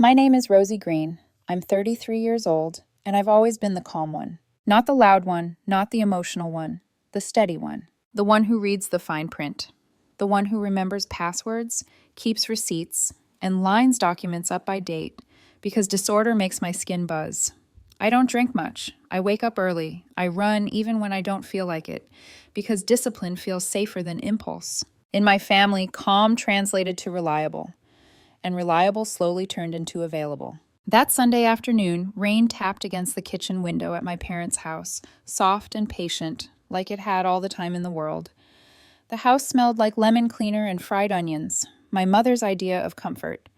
My name is Rosie Green. I'm 33 years old, and I've always been the calm one. Not the loud one, not the emotional one, the steady one. The one who reads the fine print. The one who remembers passwords, keeps receipts, and lines documents up by date, because disorder makes my skin buzz. I don't drink much. I wake up early. I run even when I don't feel like it, because discipline feels safer than impulse. In my family, calm translated to reliable, and reliable slowly turned into available. That Sunday afternoon, rain tapped against the kitchen window at my parents' house, soft and patient, like it had all the time in the world. The house smelled like lemon cleaner and fried onions, my mother's idea of comfort.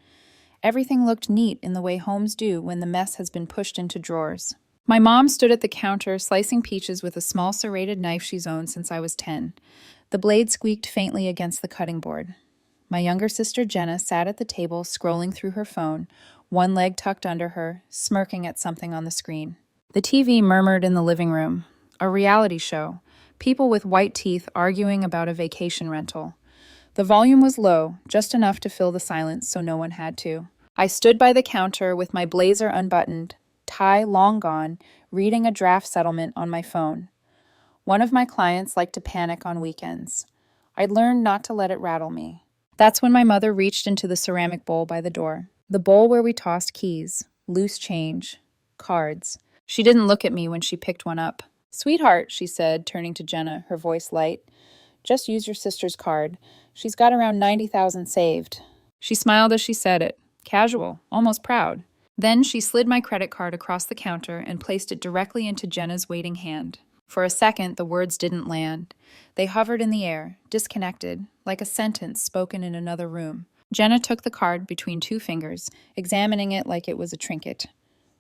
Everything looked neat in the way homes do when the mess has been pushed into drawers. My mom stood at the counter slicing peaches with a small serrated knife she's owned since I was 10. The blade squeaked faintly against the cutting board. My younger sister Jenna sat at the table scrolling through her phone, one leg tucked under her, smirking at something on the screen. The TV murmured in the living room. A reality show. People with white teeth arguing about a vacation rental. The volume was low, just enough to fill the silence so no one had to. I stood by the counter with my blazer unbuttoned, tie long gone, reading a draft settlement on my phone. One of my clients liked to panic on weekends. I'd learned not to let it rattle me. That's when my mother reached into the ceramic bowl by the door. The bowl where we tossed keys, loose change, cards. She didn't look at me when she picked one up. "Sweetheart," she said, turning to Jenna, her voice light. "Just use your sister's card. She's got around 90,000 saved." She smiled as she said it, casual, almost proud. Then she slid my credit card across the counter and placed it directly into Jenna's waiting hand. For a second, the words didn't land. They hovered in the air, disconnected, like a sentence spoken in another room. Jenna took the card between two fingers, examining it like it was a trinket.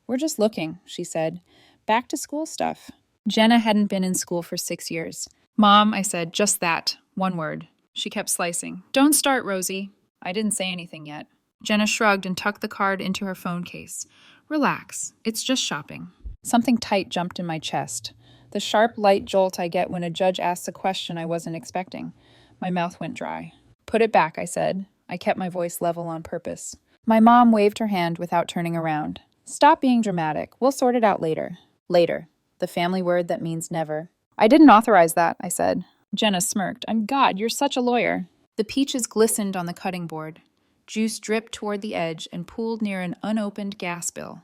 "We're just looking," she said. "Back to school stuff." Jenna hadn't been in school for 6 years. "Mom," I said, "just that. One word." She kept slicing. "Don't start, Rosie." I didn't say anything yet. Jenna shrugged and tucked the card into her phone case. "Relax. It's just shopping." Something tight jumped in my chest. The sharp, light jolt I get when a judge asks a question I wasn't expecting. My mouth went dry. "Put it back," I said. I kept my voice level on purpose. My mom waved her hand without turning around. "Stop being dramatic. We'll sort it out later." Later. The family word that means never. "I didn't authorize that," I said. Jenna smirked. "And God, you're such a lawyer." The peaches glistened on the cutting board. Juice dripped toward the edge and pooled near an unopened gas bill.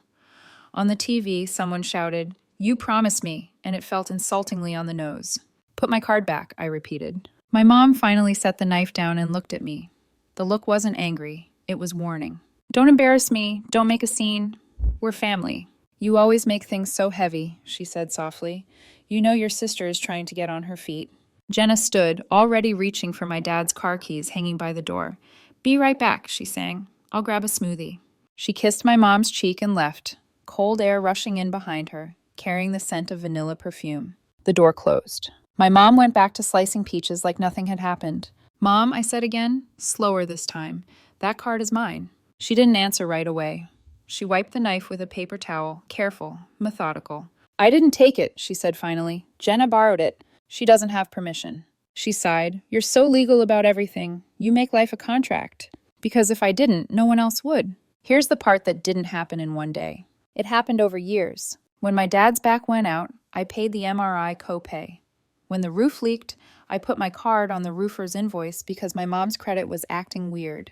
On the TV, someone shouted, "You promised me," and it felt insultingly on the nose. "Put my card back," I repeated. My mom finally set the knife down and looked at me. The look wasn't angry. It was warning. "Don't embarrass me. Don't make a scene. We're family." "You always make things so heavy," she said softly. "You know your sister is trying to get on her feet." Jenna stood, already reaching for my dad's car keys hanging by the door. "Be right back," she sang. "I'll grab a smoothie." She kissed my mom's cheek and left, cold air rushing in behind her, carrying the scent of vanilla perfume. The door closed. My mom went back to slicing peaches like nothing had happened. "Mom," I said again, slower this time. "That card is mine." She didn't answer right away. She wiped the knife with a paper towel, careful, methodical. "I didn't take it," she said finally. "Jenna borrowed it. She doesn't have permission." She sighed. "You're so legal about everything. You make life a contract. Because if I didn't, no one else would." Here's the part that didn't happen in one day. It happened over years. When my dad's back went out, I paid the MRI copay. When the roof leaked, I put my card on the roofer's invoice because my mom's credit was acting weird.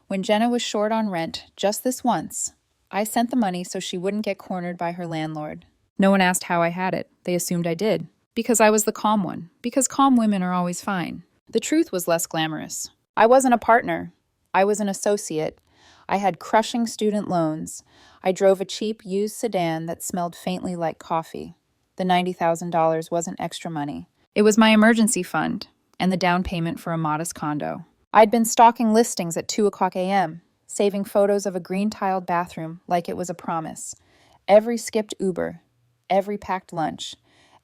When Jenna was short on rent, just this once, I sent the money so she wouldn't get cornered by her landlord. No one asked how I had it. They assumed I did. Because I was the calm one. Because calm women are always fine. The truth was less glamorous. I wasn't a partner. I was an associate. I had crushing student loans. I drove a cheap, used sedan that smelled faintly like coffee. The $90,000 wasn't extra money. It was my emergency fund and the down payment for a modest condo. I'd been stalking listings at 2 o'clock a.m., saving photos of a green-tiled bathroom like it was a promise. Every skipped Uber, every packed lunch,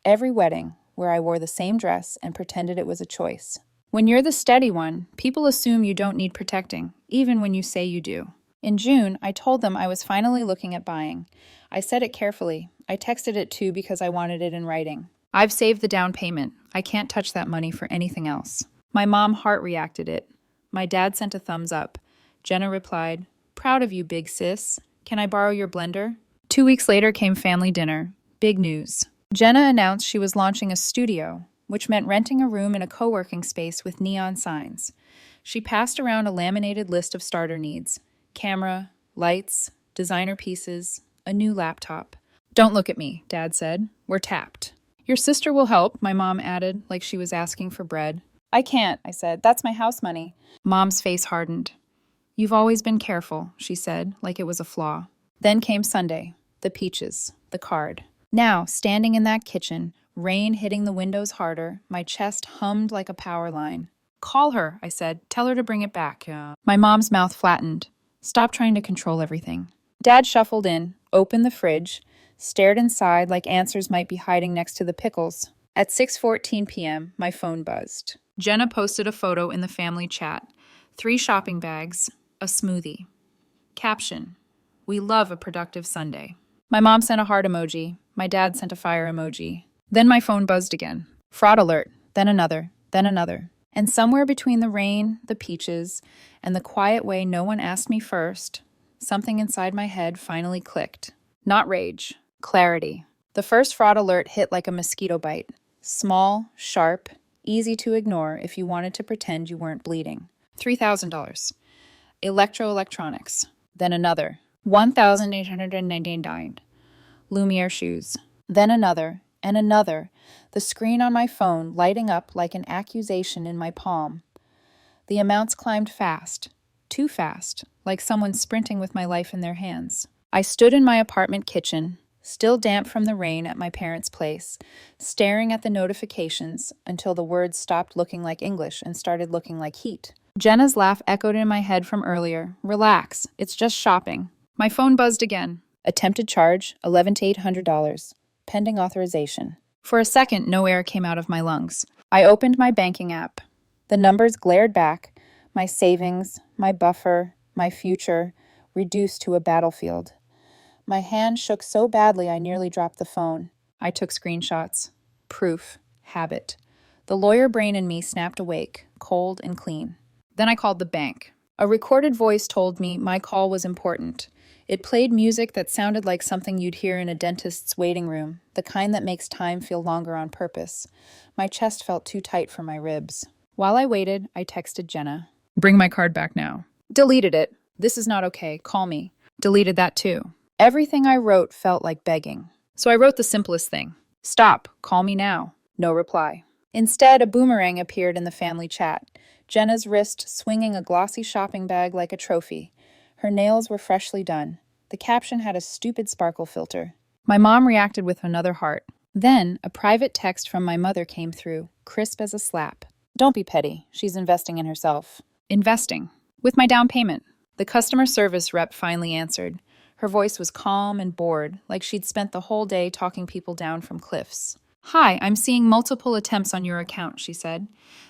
every wedding where I wore the same dress and pretended it was a choice. When you're the steady one, people assume you don't need protecting, even when you say you do. In June, I told them I was finally looking at buying. I said it carefully. I texted it too because I wanted it in writing. "I've saved the down payment. I can't touch that money for anything else." My mom heart reacted it. My dad sent a thumbs up. Jenna replied, proud of you, big sis. Can I borrow your blender? 2 weeks later came family dinner. Big news. Jenna announced she was launching a studio, which meant renting a room in a co-working space with neon signs. She passed around a laminated list of starter needs: camera, lights, designer pieces, a new laptop. Don't look at me, Dad said. We're tapped. Your sister will help, my mom added, like she was asking for bread. I can't, I said. That's my house money. Mom's face hardened. You've always been careful, she said, like it was a flaw. Then came Sunday, the peaches, the card. Now, standing in that kitchen, rain hitting the windows harder, my chest hummed like a power line. Call her, I said. Tell her to bring it back. My mom's mouth flattened. Stop trying to control everything. Dad shuffled in, opened the fridge, stared inside like answers might be hiding next to the pickles. At 6:14 p.m., my phone buzzed. Jenna posted a photo in the family chat. 3 shopping bags, a smoothie. Caption: We love a productive Sunday. My mom sent a heart emoji. My dad sent a fire emoji. Then my phone buzzed again. Fraud alert. Then another. Then another. And somewhere between the rain, the peaches, and the quiet way no one asked me first, something inside my head finally clicked. Not rage. Clarity. The first fraud alert hit like a mosquito bite. Small, sharp, easy to ignore if you wanted to pretend you weren't bleeding. $3,000. Electronics. Then another. $1,899. Lumiere shoes. Then another, and another, the screen on my phone lighting up like an accusation in my palm. The amounts climbed fast, too fast, like someone sprinting with my life in their hands. I stood in my apartment kitchen, still damp from the rain at my parents' place, staring at the notifications until the words stopped looking like English and started looking like heat. Jenna's laugh echoed in my head from earlier. Relax, it's just shopping. My phone buzzed again. Attempted charge, $1,100. Pending authorization. For a second, no air came out of my lungs. I opened my banking app. The numbers glared back, my savings, my buffer, my future, reduced to a battlefield. My hand shook so badly I nearly dropped the phone. I took screenshots. Proof. Habit. The lawyer brain in me snapped awake, cold and clean. Then I called the bank. A recorded voice told me my call was important. It played music that sounded like something you'd hear in a dentist's waiting room, the kind that makes time feel longer on purpose. My chest felt too tight for my ribs. While I waited, I texted Jenna. Bring my card back now. Deleted it. This is not okay. Call me. Deleted that too. Everything I wrote felt like begging. So I wrote the simplest thing. Stop. Call me now. No reply. Instead, a boomerang appeared in the family chat. Jenna's wrist swinging a glossy shopping bag like a trophy. Her nails were freshly done. The caption had a stupid sparkle filter. My mom reacted with another heart. Then, a private text from my mother came through, crisp as a slap. Don't be petty. She's investing in herself. Investing. With my down payment. The customer service rep finally answered. Her voice was calm and bored, like she'd spent the whole day talking people down from cliffs. Hi, I'm seeing multiple attempts on your account, she said.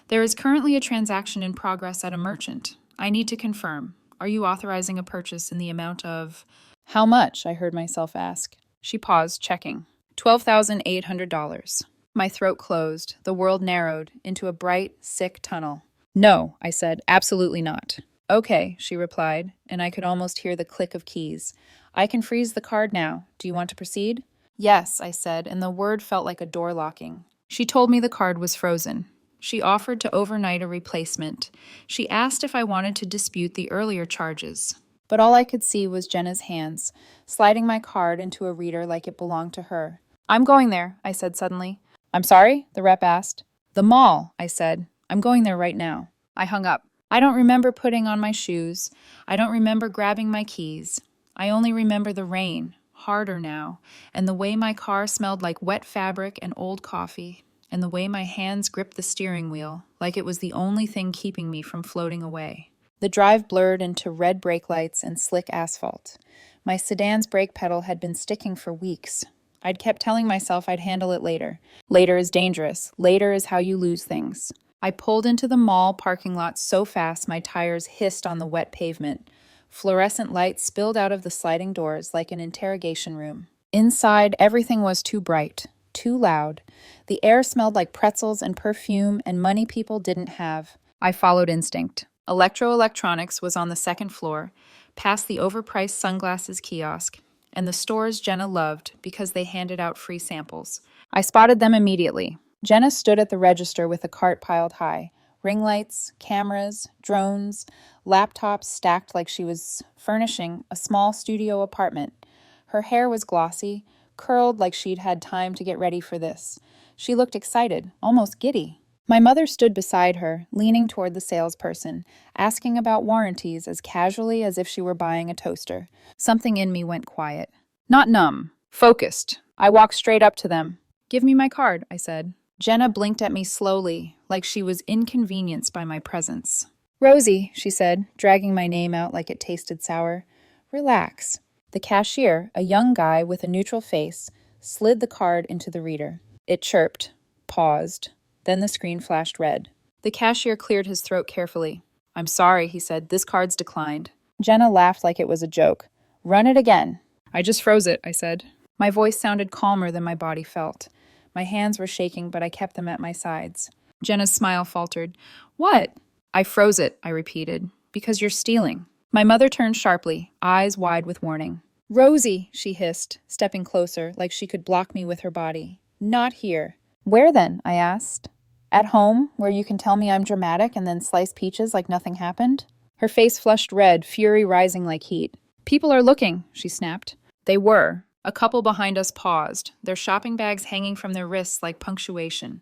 There is currently a transaction in progress at a merchant. I need to confirm. Are you authorizing a purchase in the amount of... How much? I heard myself ask. She paused, checking. $12,800. My throat closed. The world narrowed into a bright, sick tunnel. No, I said. Absolutely not. Okay, she replied, and I could almost hear the click of keys. I can freeze the card now. Do you want to proceed? Yes, I said, and the word felt like a door locking. She told me the card was frozen. She offered to overnight a replacement. She asked if I wanted to dispute the earlier charges. But all I could see was Jenna's hands, sliding my card into a reader like it belonged to her. I'm going there, I said suddenly. I'm sorry? The rep asked. The mall, I said. I'm going there right now. I hung up. I don't remember putting on my shoes. I don't remember grabbing my keys. I only remember the rain, harder now, and the way my car smelled like wet fabric and old coffee, and the way my hands gripped the steering wheel, like it was the only thing keeping me from floating away. The drive blurred into red brake lights and slick asphalt. My sedan's brake pedal had been sticking for weeks. I'd kept telling myself I'd handle it later. Later is dangerous. Later is how you lose things. I pulled into the mall parking lot so fast my tires hissed on the wet pavement. Fluorescent lights spilled out of the sliding doors like an interrogation room. Inside, everything was too bright, too loud. The air smelled like pretzels and perfume and money people didn't have. I followed instinct. Electronics was on the second floor, past the overpriced sunglasses kiosk, and the stores Jenna loved because they handed out free samples. I spotted them immediately. Jenna stood at the register with a cart piled high. Ring lights, cameras, drones, laptops stacked like she was furnishing a small studio apartment. Her hair was glossy, curled like she'd had time to get ready for this. She looked excited, almost giddy. My mother stood beside her, leaning toward the salesperson, asking about warranties as casually as if she were buying a toaster. Something in me went quiet. Not numb, focused. I walked straight up to them. "Give me my card," I said. Jenna blinked at me slowly, like she was inconvenienced by my presence. "Rosie," she said, dragging my name out like it tasted sour. "Relax." The cashier, a young guy with a neutral face, slid the card into the reader. It chirped, paused. Then the screen flashed red. The cashier cleared his throat carefully. "I'm sorry," he said. "This card's declined." Jenna laughed like it was a joke. "Run it again." "I just froze it," I said. My voice sounded calmer than my body felt. My hands were shaking, but I kept them at my sides. Jenna's smile faltered. "What?" "I froze it," I repeated. "Because you're stealing." My mother turned sharply, eyes wide with warning. "Rosie," she hissed, stepping closer, like she could block me with her body. "Not here." "Where then?" I asked. "At home, where you can tell me I'm dramatic and then slice peaches like nothing happened?" Her face flushed red, fury rising like heat. "People are looking," she snapped. They were. A couple behind us paused, their shopping bags hanging from their wrists like punctuation.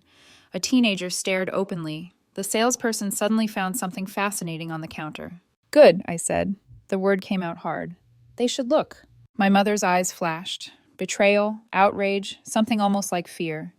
A teenager stared openly. The salesperson suddenly found something fascinating on the counter. "Good," I said. The word came out hard. "They should look." My mother's eyes flashed. Betrayal, outrage, something almost like fear.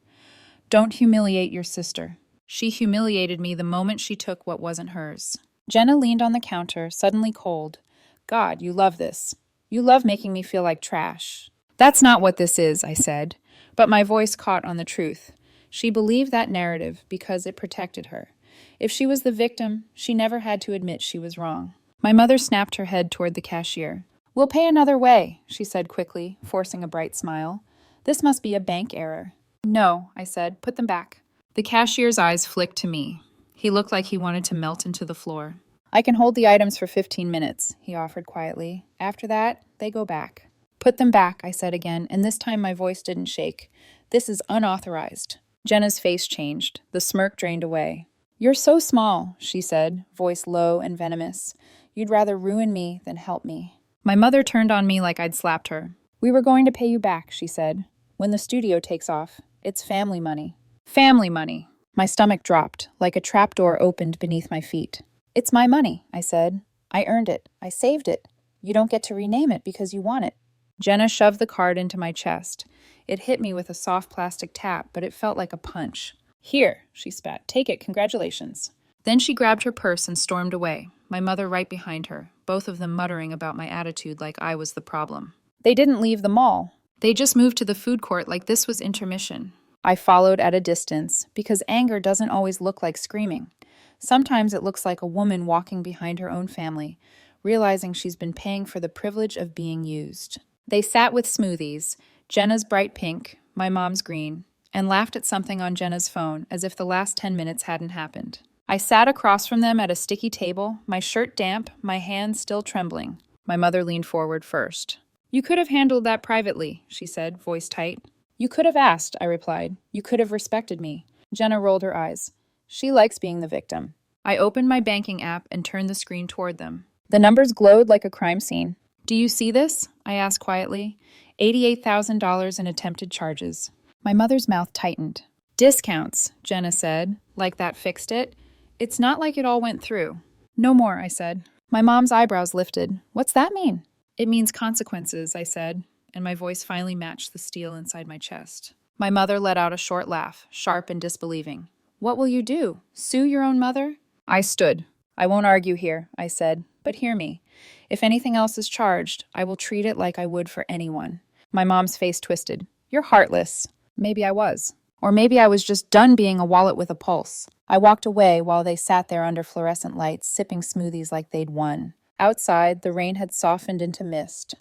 "Don't humiliate your sister." She humiliated me the moment she took what wasn't hers. Jenna leaned on the counter, suddenly cold. "God, you love this. You love making me feel like trash." "That's not what this is," I said, but my voice caught on the truth. She believed that narrative because it protected her. If she was the victim, she never had to admit she was wrong. My mother snapped her head toward the cashier. "We'll pay another way," she said quickly, forcing a bright smile. "This must be a bank error." "No," I said. "Put them back." The cashier's eyes flicked to me. He looked like he wanted to melt into the floor. "I can hold the items for 15 minutes, he offered quietly. "After that, they go back." "Put them back," I said again, and this time my voice didn't shake. "This is unauthorized." Jenna's face changed. The smirk drained away. "You're so small," she said, voice low and venomous. "You'd rather ruin me than help me." My mother turned on me like I'd slapped her. "We were going to pay you back," she said. "When the studio takes off. It's family money." Family money. My stomach dropped, like a trapdoor opened beneath my feet. "It's my money," I said. "I earned it. I saved it. You don't get to rename it because you want it." Jenna shoved the card into my chest. It hit me with a soft plastic tap, but it felt like a punch. "Here," she spat. "Take it. Congratulations." Then she grabbed her purse and stormed away, my mother right behind her, both of them muttering about my attitude like I was the problem. They didn't leave the mall. They just moved to the food court like this was intermission. I followed at a distance, because anger doesn't always look like screaming. Sometimes it looks like a woman walking behind her own family, realizing she's been paying for the privilege of being used. They sat with smoothies, Jenna's bright pink, my mom's green, and laughed at something on Jenna's phone as if the last 10 minutes hadn't happened. I sat across from them at a sticky table, my shirt damp, my hands still trembling. My mother leaned forward first. "You could have handled that privately," she said, voice tight. "You could have asked," I replied. "You could have respected me." Jenna rolled her eyes. She likes being the victim. I opened my banking app and turned the screen toward them. The numbers glowed like a crime scene. "Do you see this?" I asked quietly. $88,000 in attempted charges. My mother's mouth tightened. "Discounts," Jenna said, like that fixed it. "It's not like it all went through." "No more," I said. My mom's eyebrows lifted. "What's that mean?" "It means consequences," I said, and my voice finally matched the steel inside my chest. My mother let out a short laugh, sharp and disbelieving. "What will you do? Sue your own mother?" I stood. "I won't argue here," I said, "but hear me. If anything else is charged, I will treat it like I would for anyone." My mom's face twisted. "You're heartless." Maybe I was. Or maybe I was just done being a wallet with a pulse. I walked away while they sat there under fluorescent lights, sipping smoothies like they'd won. Outside, the rain had softened into mist.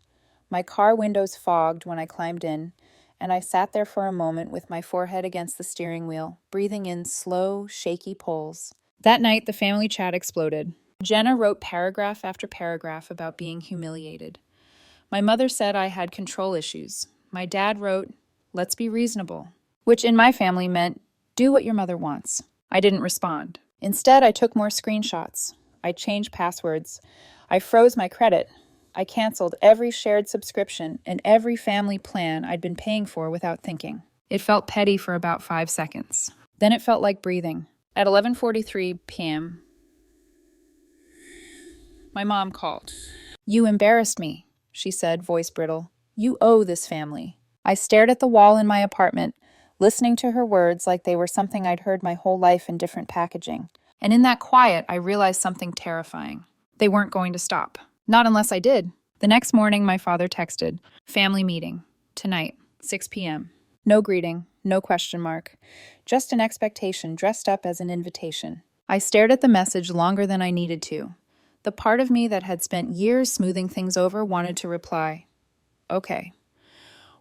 My car windows fogged when I climbed in, and I sat there for a moment with my forehead against the steering wheel, breathing in slow, shaky pulls. That night, the family chat exploded. Jenna wrote paragraph after paragraph about being humiliated. My mother said I had control issues. My dad wrote, "Let's be reasonable," which in my family meant, do what your mother wants. I didn't respond. Instead, I took more screenshots. I changed passwords. I froze my credit. I canceled every shared subscription and every family plan I'd been paying for without thinking. It felt petty for about 5 seconds. Then it felt like breathing. At 11:43 p.m., my mom called. "You embarrassed me," she said, voice brittle. "You owe this family." I stared at the wall in my apartment, listening to her words like they were something I'd heard my whole life in different packaging. And in that quiet, I realized something terrifying. They weren't going to stop. Not unless I did. The next morning, my father texted, "Family meeting. Tonight, 6 p.m. No greeting, no question mark. Just an expectation dressed up as an invitation. I stared at the message longer than I needed to. The part of me that had spent years smoothing things over wanted to reply, "Okay."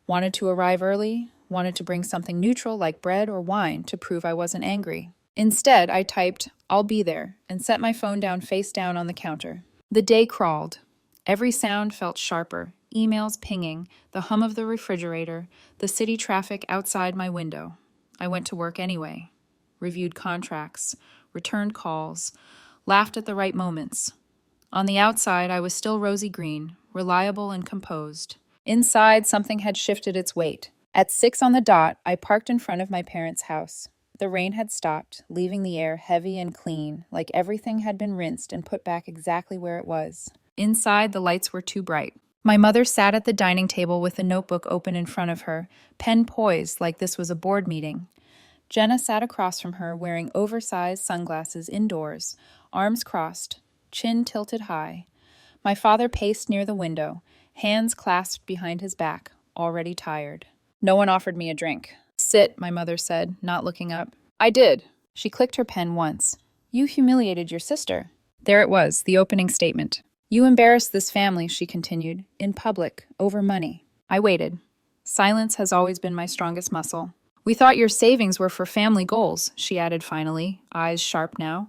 Wanted to arrive early, wanted to bring something neutral like bread or wine to prove I wasn't angry. Instead, I typed, "I'll be there," and set my phone down face down on the counter. The day crawled. Every sound felt sharper, emails pinging, the hum of the refrigerator, the city traffic outside my window. I went to work anyway, reviewed contracts, returned calls, laughed at the right moments. On the outside, I was still rosy green, reliable and composed. Inside, something had shifted its weight. At 6 on the dot, I parked in front of my parents' house. The rain had stopped, leaving the air heavy and clean, like everything had been rinsed and put back exactly where it was. Inside, the lights were too bright. My mother sat at the dining table with a notebook open in front of her, pen poised like this was a board meeting. Jenna sat across from her wearing oversized sunglasses indoors, arms crossed, chin tilted high. My father paced near the window, hands clasped behind his back, already tired. No one offered me a drink. "Sit," my mother said, not looking up. "I did." She clicked her pen once. "You humiliated your sister." There it was, the opening statement. "You embarrassed this family," she continued, "in public, over money." I waited. Silence has always been my strongest muscle. "We thought your savings were for family goals," she added finally, eyes sharp now.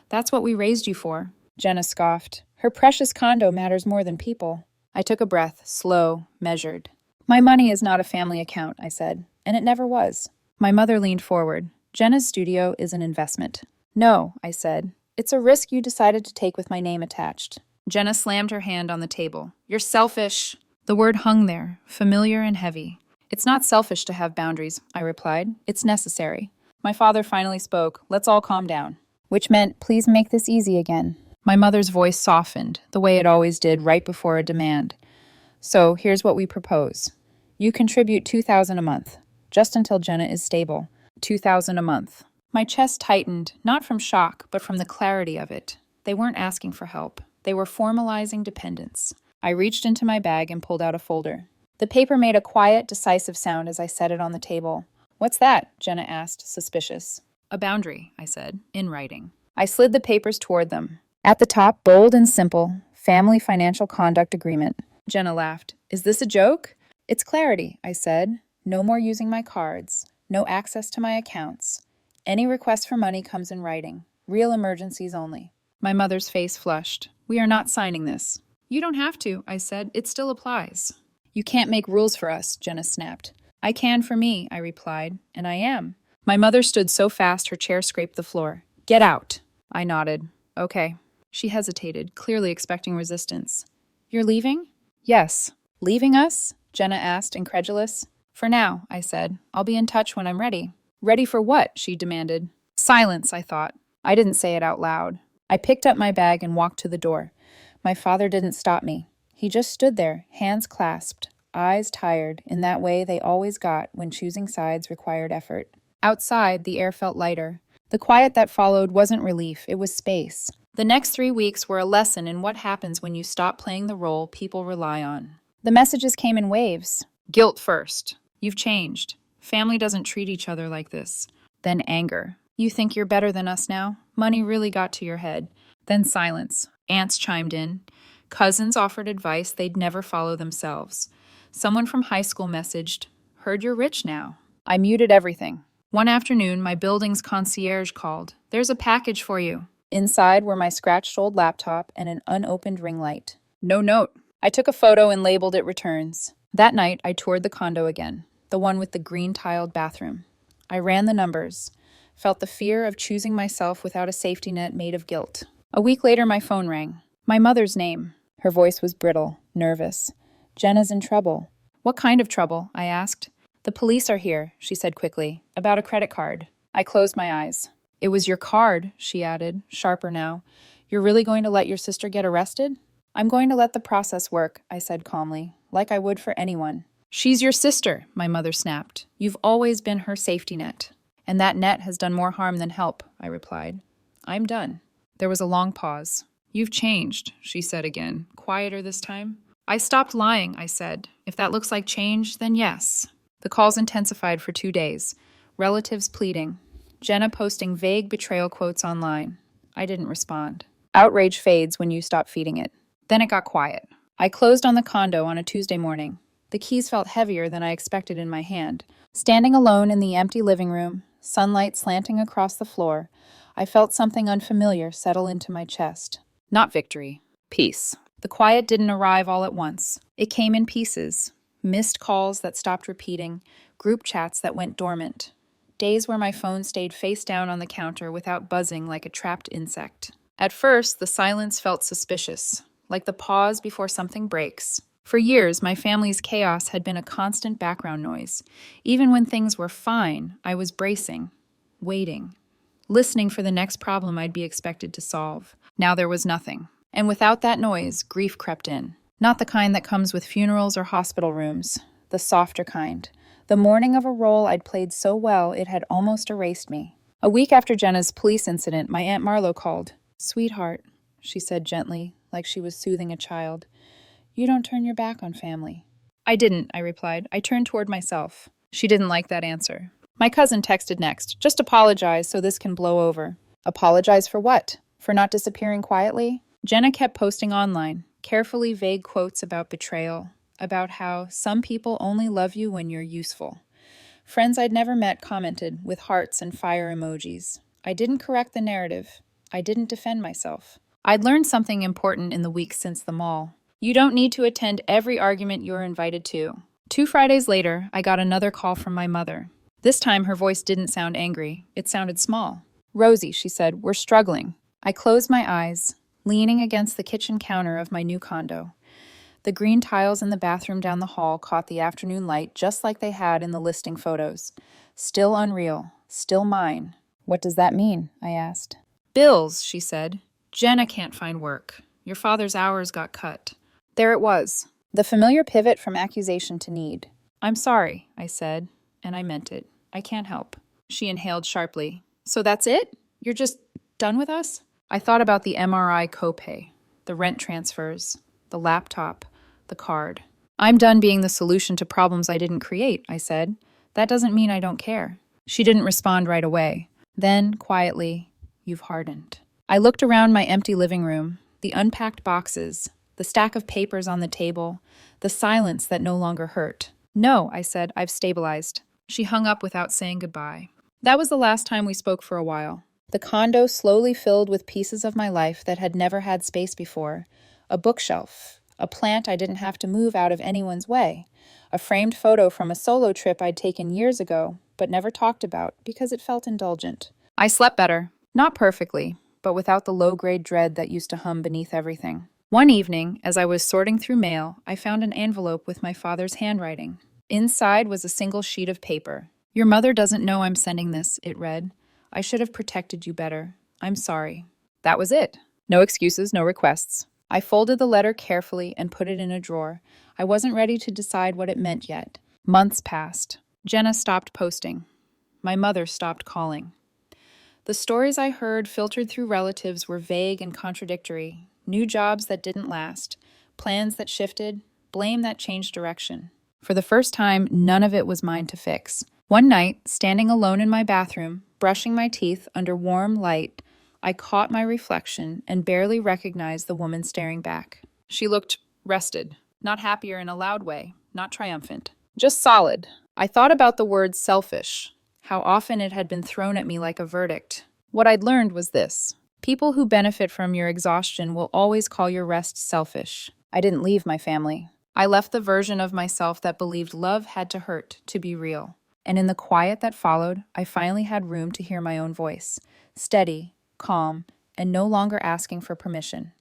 "That's what we raised you for." Jenna scoffed. "Her precious condo matters more than people." I took a breath, slow, measured. "My money is not a family account," I said, "and it never was." My mother leaned forward. "Jenna's studio is an investment." "No," I said. "It's a risk you decided to take with my name attached." Jenna slammed her hand on the table. "You're selfish." The word hung there, familiar and heavy. "It's not selfish to have boundaries," I replied. "It's necessary." My father finally spoke. "Let's all calm down." Which meant, "Please make this easy again." My mother's voice softened, the way it always did right before a demand. "So, here's what we propose. You contribute $2,000 a month, just until Jenna is stable. $2,000 a month." My chest tightened, not from shock, but from the clarity of it. They weren't asking for help. They were formalizing dependence. I reached into my bag and pulled out a folder. The paper made a quiet, decisive sound as I set it on the table. "What's that?" Jenna asked, suspicious. "A boundary," I said, in writing. I slid the papers toward them. At the top, bold and simple, Family Financial Conduct Agreement. Jenna laughed. "Is this a joke?" "It's clarity," I said. "No more using my cards. No access to my accounts. Any request for money comes in writing. Real emergencies only." My mother's face flushed. "We are not signing this." "You don't have to," I said. "It still applies." "You can't make rules for us," Jenna snapped. "I can for me," I replied, "and I am." My mother stood so fast her chair scraped the floor. "Get out." I nodded. "Okay." She hesitated, clearly expecting resistance. "You're leaving?" "Yes." "Leaving us?" Jenna asked, incredulous. "For now," I said. "I'll be in touch when I'm ready." "Ready for what?" she demanded. Silence, I thought. I didn't say it out loud. I picked up my bag and walked to the door. My father didn't stop me. He just stood there, hands clasped, eyes tired, in that way they always got when choosing sides required effort. Outside, the air felt lighter. The quiet that followed wasn't relief, it was space. The next 3 weeks were a lesson in what happens when you stop playing the role people rely on. The messages came in waves. Guilt first. "You've changed. Family doesn't treat each other like this." Then anger. "You think you're better than us now? Money really got to your head." Then silence. Aunts chimed in. Cousins offered advice they'd never follow themselves. Someone from high school messaged, "Heard you're rich now." I muted everything. One afternoon, my building's concierge called. "There's a package for you." Inside were my scratched old laptop and an unopened ring light. No note. I took a photo and labeled it returns. That night, I toured the condo again, the one with the green-tiled bathroom. I ran the numbers, felt the fear of choosing myself without a safety net made of guilt. A week later, my phone rang. My mother's name. Her voice was brittle, nervous. Jenna's in trouble. What kind of trouble? I asked. The police are here, she said quickly, about a credit card. I closed my eyes. It was your card, she added, sharper now. You're really going to let your sister get arrested? I'm going to let the process work, I said calmly, like I would for anyone. She's your sister, my mother snapped. You've always been her safety net. And that net has done more harm than help, I replied. I'm done. There was a long pause. You've changed, she said again, quieter this time. I stopped lying, I said. If that looks like change, then yes. The calls intensified for 2 days. Relatives pleading. Jenna posting vague betrayal quotes online. I didn't respond. Outrage fades when you stop feeding it. Then it got quiet. I closed on the condo on a Tuesday morning. The keys felt heavier than I expected in my hand. Standing alone in the empty living room, sunlight slanting across the floor, I felt something unfamiliar settle into my chest. Not victory. Peace. The quiet didn't arrive all at once. It came in pieces. Missed calls that stopped repeating, group chats that went dormant. Days where my phone stayed face down on the counter without buzzing like a trapped insect. At first, the silence felt suspicious, like the pause before something breaks. For years, my family's chaos had been a constant background noise. Even when things were fine, I was bracing, waiting, listening for the next problem I'd be expected to solve. Now there was nothing. And without that noise, grief crept in. Not the kind that comes with funerals or hospital rooms, the softer kind. The morning of a role I'd played so well it had almost erased me. A week after Jenna's police incident, my Aunt Marlo called. "Sweetheart," she said gently, like she was soothing a child. "You don't turn your back on family." I didn't, I replied. I turned toward myself. She didn't like that answer. My cousin texted next. "Just apologize so this can blow over." Apologize for what? For not disappearing quietly? Jenna kept posting online, carefully vague quotes about betrayal, about how some people only love you when you're useful. Friends I'd never met commented with hearts and fire emojis. I didn't correct the narrative. I didn't defend myself. I'd learned something important in the weeks since the mall. You don't need to attend every argument you're invited to. 2 Fridays later, I got another call from my mother. This time, her voice didn't sound angry. It sounded small. "Rosie," she said, "we're struggling." I closed my eyes, leaning against the kitchen counter of my new condo. The green tiles in the bathroom down the hall caught the afternoon light just like they had in the listing photos. Still unreal, still mine. "What does that mean?" I asked. "Bills," she said. "Jenna can't find work. Your father's hours got cut." There it was, the familiar pivot from accusation to need. "I'm sorry," I said, and I meant it. "I can't help." She inhaled sharply. "So that's it? You're just done with us?" I thought about the MRI copay, the rent transfers, the laptop, the card. "I'm done being the solution to problems I didn't create," I said. "That doesn't mean I don't care." She didn't respond right away. Then, quietly, "You've hardened." I looked around my empty living room, the unpacked boxes, the stack of papers on the table, the silence that no longer hurt. "No," I said, "I've stabilized." She hung up without saying goodbye. That was the last time we spoke for a while. The condo slowly filled with pieces of my life that had never had space before. A bookshelf, a plant I didn't have to move out of anyone's way, a framed photo from a solo trip I'd taken years ago, but never talked about because it felt indulgent. I slept better. Not perfectly, but without the low-grade dread that used to hum beneath everything. One evening, as I was sorting through mail, I found an envelope with my father's handwriting. Inside was a single sheet of paper. "Your mother doesn't know I'm sending this," it read. "I should have protected you better. I'm sorry." That was it. No excuses, no requests. I folded the letter carefully and put it in a drawer. I wasn't ready to decide what it meant yet. Months passed. Jenna stopped posting. My mother stopped calling. The stories I heard filtered through relatives were vague and contradictory. New jobs that didn't last, plans that shifted, blame that changed direction. For the first time, none of it was mine to fix. One night, standing alone in my bathroom, brushing my teeth under warm light, I caught my reflection and barely recognized the woman staring back. She looked rested, not happier in a loud way, not triumphant, just solid. I thought about the word selfish, how often it had been thrown at me like a verdict. What I'd learned was this: People who benefit from your exhaustion will always call your rest selfish. I didn't leave my family. I left the version of myself that believed love had to hurt to be real. And in the quiet that followed, I finally had room to hear my own voice, steady, calm, and no longer asking for permission.